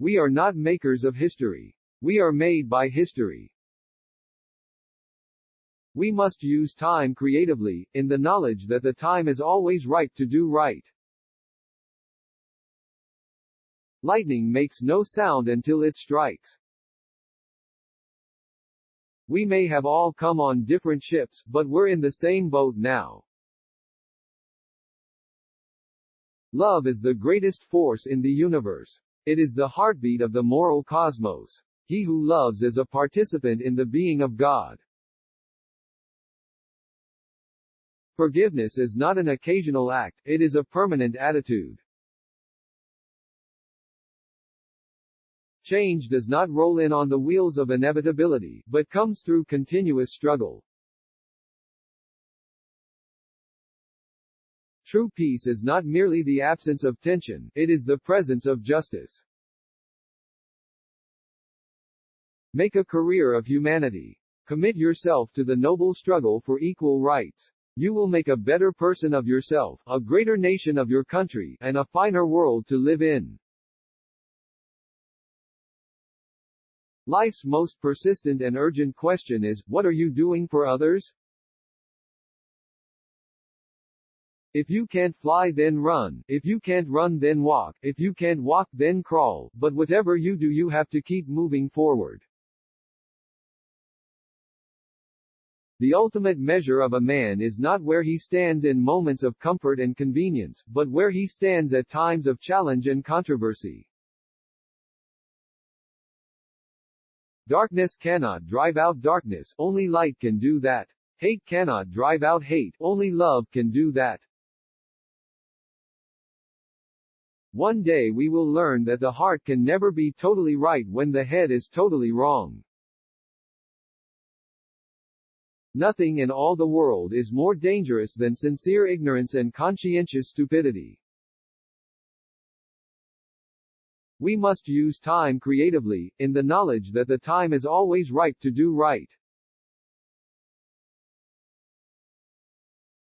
We are not makers of history. We are made by history. We must use time creatively, in the knowledge that the time is always right to do right. Lightning makes no sound until it strikes. We may have all come on different ships, but we're in the same boat now. Love is the greatest force in the universe. It is the heartbeat of the moral cosmos. He who loves is a participant in the being of God. Forgiveness is not an occasional act, it is a permanent attitude. Change does not roll in on the wheels of inevitability, but comes through continuous struggle. True peace is not merely the absence of tension, it is the presence of justice. Make a career of humanity. Commit yourself to the noble struggle for equal rights. You will make a better person of yourself, a greater nation of your country, and a finer world to live in. Life's most persistent and urgent question is, what are you doing for others? If you can't fly, then run. If you can't run, then walk. If you can't walk, then crawl. But whatever you do, you have to keep moving forward. The ultimate measure of a man is not where he stands in moments of comfort and convenience, but where he stands at times of challenge and controversy. Darkness cannot drive out darkness, only light can do that. Hate cannot drive out hate, only love can do that. One day we will learn that the heart can never be totally right when the head is totally wrong. Nothing in all the world is more dangerous than sincere ignorance and conscientious stupidity. We must use time creatively, in the knowledge that the time is always right to do right.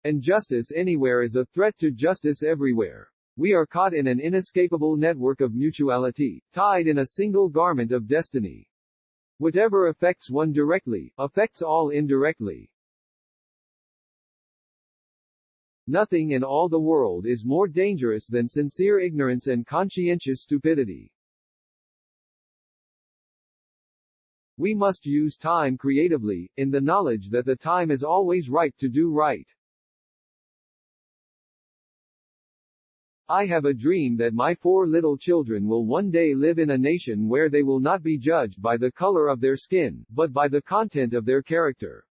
Injustice anywhere is a threat to justice everywhere. We are caught in an inescapable network of mutuality, tied in a single garment of destiny. Whatever affects one directly, affects all indirectly. Nothing in all the world is more dangerous than sincere ignorance and conscientious stupidity. We must use time creatively, in the knowledge that the time is always right to do right. I have a dream that my 4 little children will one day live in a nation where they will not be judged by the color of their skin, but by the content of their character.